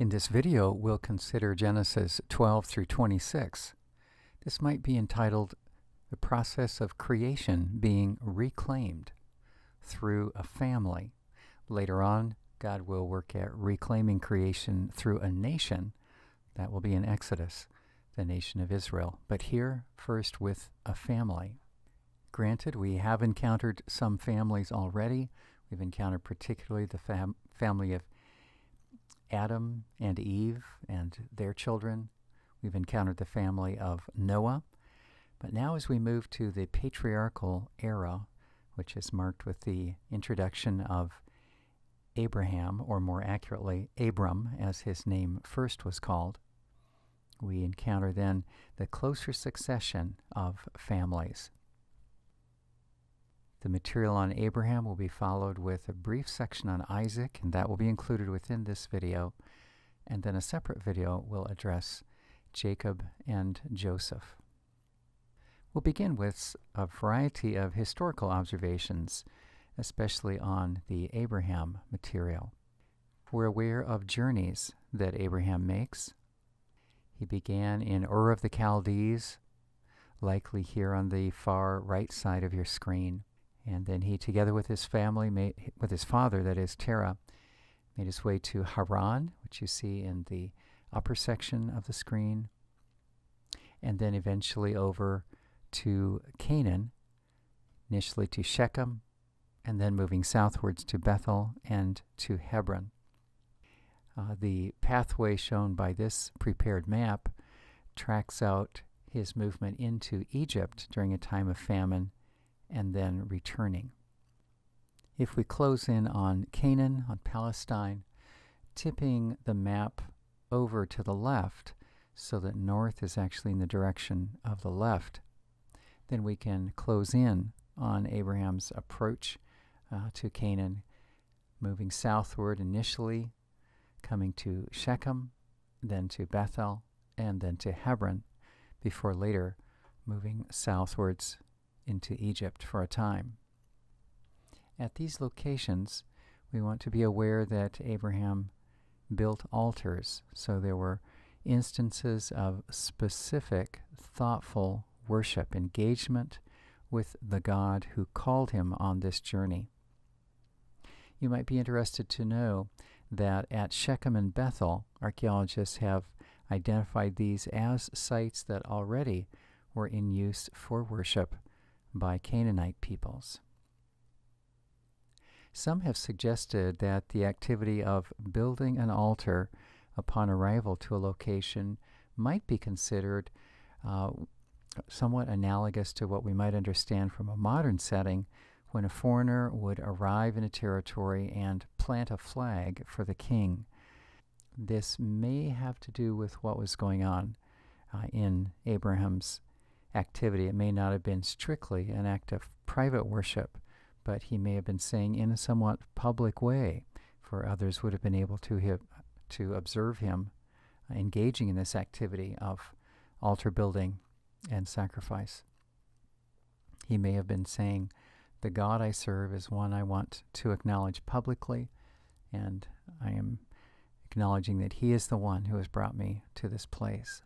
In this video, we'll consider Genesis 12 through 26. This might be entitled The Process of Creation Being Reclaimed Through a Family. Later on, God will work at reclaiming creation through a nation. That will be in Exodus, the nation of Israel. But here, first with a family. Granted, we have encountered some families already. We've encountered particularly the family of Adam and Eve and their children. We've encountered the family of Noah. But now as we move to the patriarchal era, which is marked with the introduction of Abraham, or more accurately, Abram, as his name first was called, we encounter then the closer succession of families. The material on Abraham will be followed with a brief section on Isaac, and that will be included within this video. And then a separate video will address Jacob and Joseph. We'll begin with a variety of historical observations, especially on the Abraham material. We're aware of journeys that Abraham makes. He began in Ur of the Chaldees, likely here on the far right side of your screen. And then he, together with his family, with his father, that is Terah, made his way to Haran, which you see in the upper section of the screen, and then eventually over to Canaan, initially to Shechem, and then moving southwards to Bethel and to Hebron. The pathway shown by this prepared map tracks out his movement into Egypt during a time of famine, and then returning. If we close in on Canaan, on Palestine, tipping the map over to the left so that north is actually in the direction of the left, then we can close in on Abraham's approach to Canaan, moving southward initially, coming to Shechem, then to Bethel, and then to Hebron, before later moving southwards into Egypt for a time. At these locations, we want to be aware that Abraham built altars, so there were instances of specific, thoughtful worship, engagement with the God who called him on this journey. You might be interested to know that at Shechem and Bethel, archaeologists have identified these as sites that already were in use for worship by Canaanite peoples. Some have suggested that the activity of building an altar upon arrival to a location might be considered somewhat analogous to what we might understand from a modern setting when a foreigner would arrive in a territory and plant a flag for the king. This may have to do with what was going on in Abraham's activity. It may not have been strictly an act of private worship, but he may have been saying in a somewhat public way, for others would have been able to observe him engaging in this activity of altar building and sacrifice. He may have been saying, "The God I serve is one I want to acknowledge publicly, and I am acknowledging that he is the one who has brought me to this place."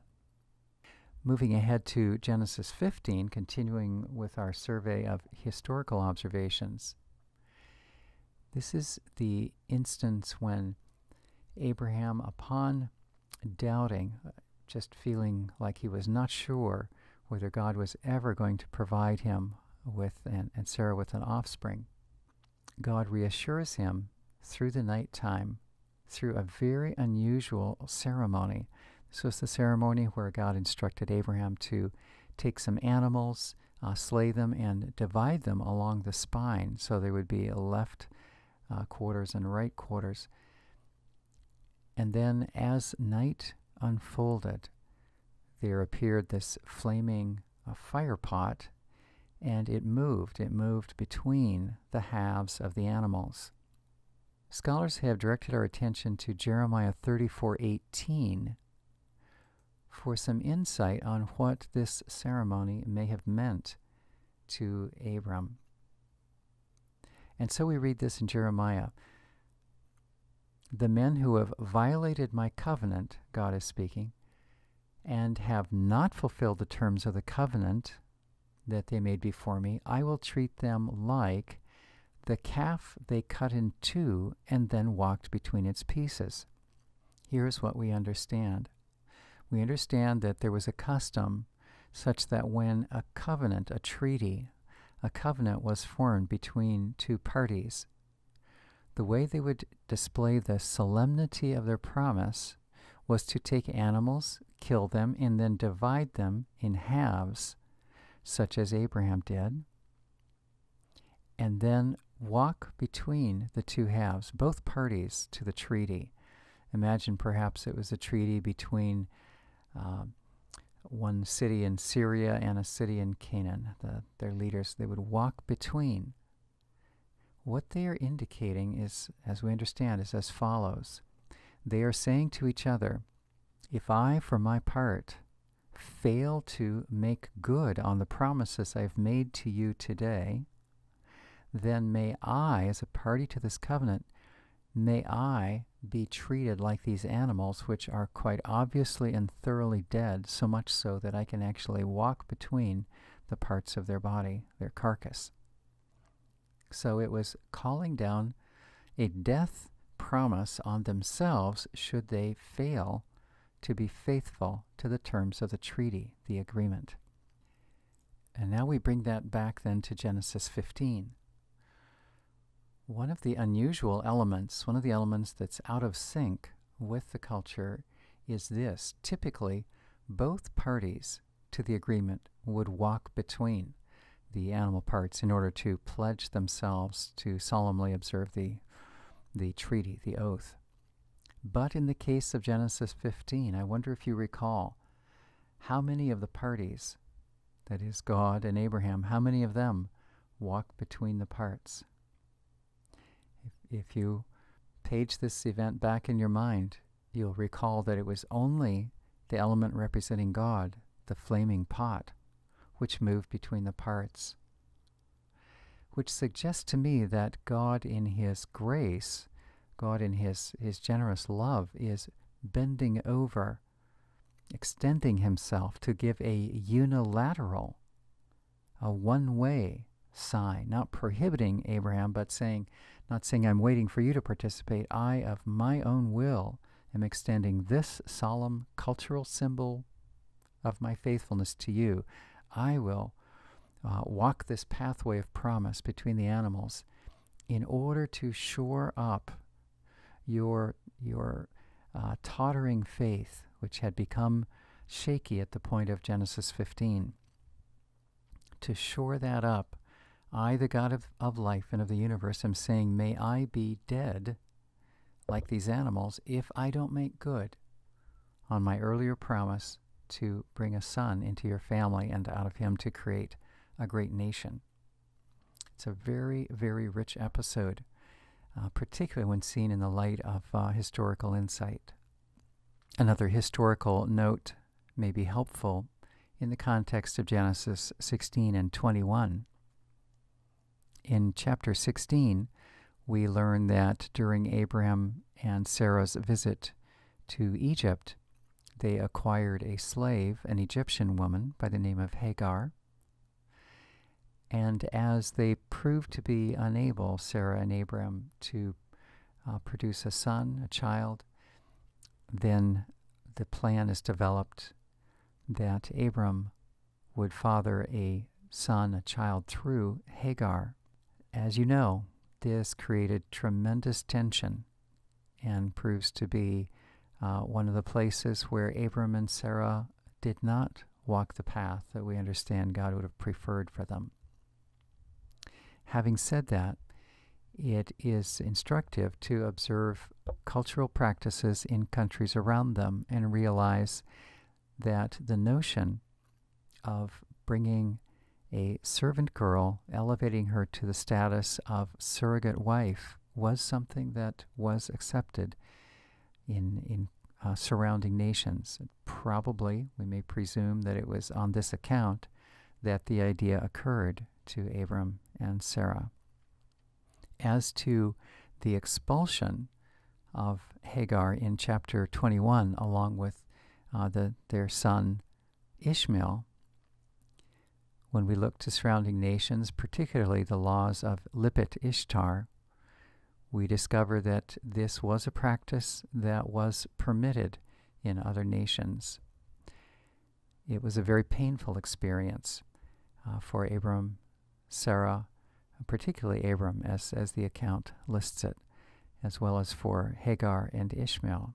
Moving ahead to Genesis 15, continuing with our survey of historical observations. This is the instance when Abraham, upon doubting, just feeling like he was not sure whether God was ever going to provide him with and Sarah with an offspring, God reassures him through the nighttime through a very unusual ceremony. This was the ceremony where God instructed Abraham to take some animals, slay them, and divide them along the spine, so there would be left quarters and right quarters. And then as night unfolded, there appeared this flaming fire pot, and it moved between the halves of the animals. Scholars have directed our attention to Jeremiah 34:18 for some insight on what this ceremony may have meant to Abram. And so we read this in Jeremiah. the men who have violated my covenant, God is speaking, and have not fulfilled the terms of the covenant that they made before me, I will treat them like the calf they cut in two and then walked between its pieces. Here's what we understand. We understand that there was a custom such that when a covenant, a treaty, a covenant was formed between two parties, the way they would display the solemnity of their promise was to take animals, kill them, and then divide them in halves, such as Abraham did, and then walk between the two halves, both parties to the treaty. Imagine perhaps it was a treaty between one city in Syria and a city in Canaan. Their leaders, they would walk between. What they are indicating is, as we understand, is as follows. They are saying to each other, if I, for my part, fail to make good on the promises I've made to you today, then may I, as a party to this covenant, may I be treated like these animals, which are quite obviously and thoroughly dead, so much so that I can actually walk between the parts of their body, their carcass. So it was calling down a death promise on themselves should they fail to be faithful to the terms of the treaty, the agreement. And now we bring that back then to Genesis 15. One of the unusual elements, one of the elements that's out of sync with the culture is this. Typically, both parties to the agreement would walk between the animal parts in order to pledge themselves to solemnly observe the treaty, the oath. But in the case of Genesis 15, I wonder if you recall how many of the parties, that is God and Abraham, how many of them walk between the parts? If you page this event back in your mind, you'll recall that it was only the element representing God, the flaming pot, which moved between the parts, which suggests to me that God in His grace, God in His generous love is bending over, extending Himself to give a unilateral, a one-way sign, not prohibiting Abraham, but not saying I'm waiting for you to participate. I, of my own will, am extending this solemn cultural symbol of my faithfulness to you. I will walk this pathway of promise between the animals in order to shore up your tottering faith, which had become shaky at the point of Genesis 15. To shore that up, I, the God of life and of the universe, am saying, may I be dead like these animals if I don't make good on my earlier promise to bring a son into your family and out of him to create a great nation. It's a very, very rich episode, particularly when seen in the light of historical insight. Another historical note may be helpful in the context of Genesis 16 and 21. In chapter 16, we learn that during Abraham and Sarah's visit to Egypt, they acquired a slave, an Egyptian woman by the name of Hagar. And as they proved to be unable, Sarah and Abraham, to produce a son, a child, then the plan is developed that Abram would father a son, a child, through Hagar. As you know, this created tremendous tension and proves to be one of the places where Abram and Sarah did not walk the path that we understand God would have preferred for them. Having said that, it is instructive to observe cultural practices in countries around them and realize that the notion of bringing a servant girl, elevating her to the status of surrogate wife, was something that was accepted in surrounding nations. Probably, we may presume that it was on this account that the idea occurred to Abram and Sarah. As to the expulsion of Hagar in chapter 21, along with their son Ishmael. When we look to surrounding nations, particularly the laws of Lipit Ishtar, we discover that this was a practice that was permitted in other nations. It was a very painful experience for Abram, Sarah, particularly Abram, as the account lists it, as well as for Hagar and Ishmael.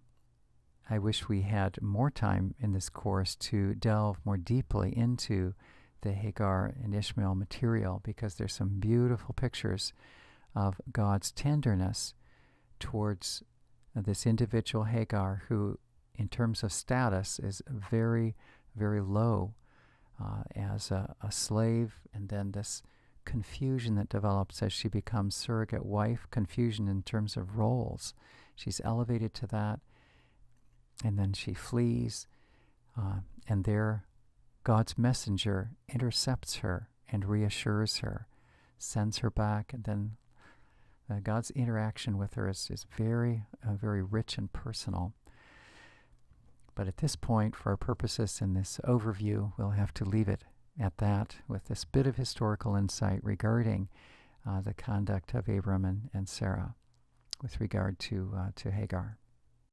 I wish we had more time in this course to delve more deeply into the Hagar and Ishmael material, because there's some beautiful pictures of God's tenderness towards this individual Hagar, who in terms of status is very, very low as a slave, and then this confusion that develops as she becomes surrogate wife, confusion in terms of roles. She's elevated to that, and then she flees, and there God's messenger intercepts her and reassures her, sends her back, and then God's interaction with her is very, very rich and personal. But at this point, for our purposes in this overview, we'll have to leave it at that, with this bit of historical insight regarding the conduct of Abram and Sarah with regard to Hagar.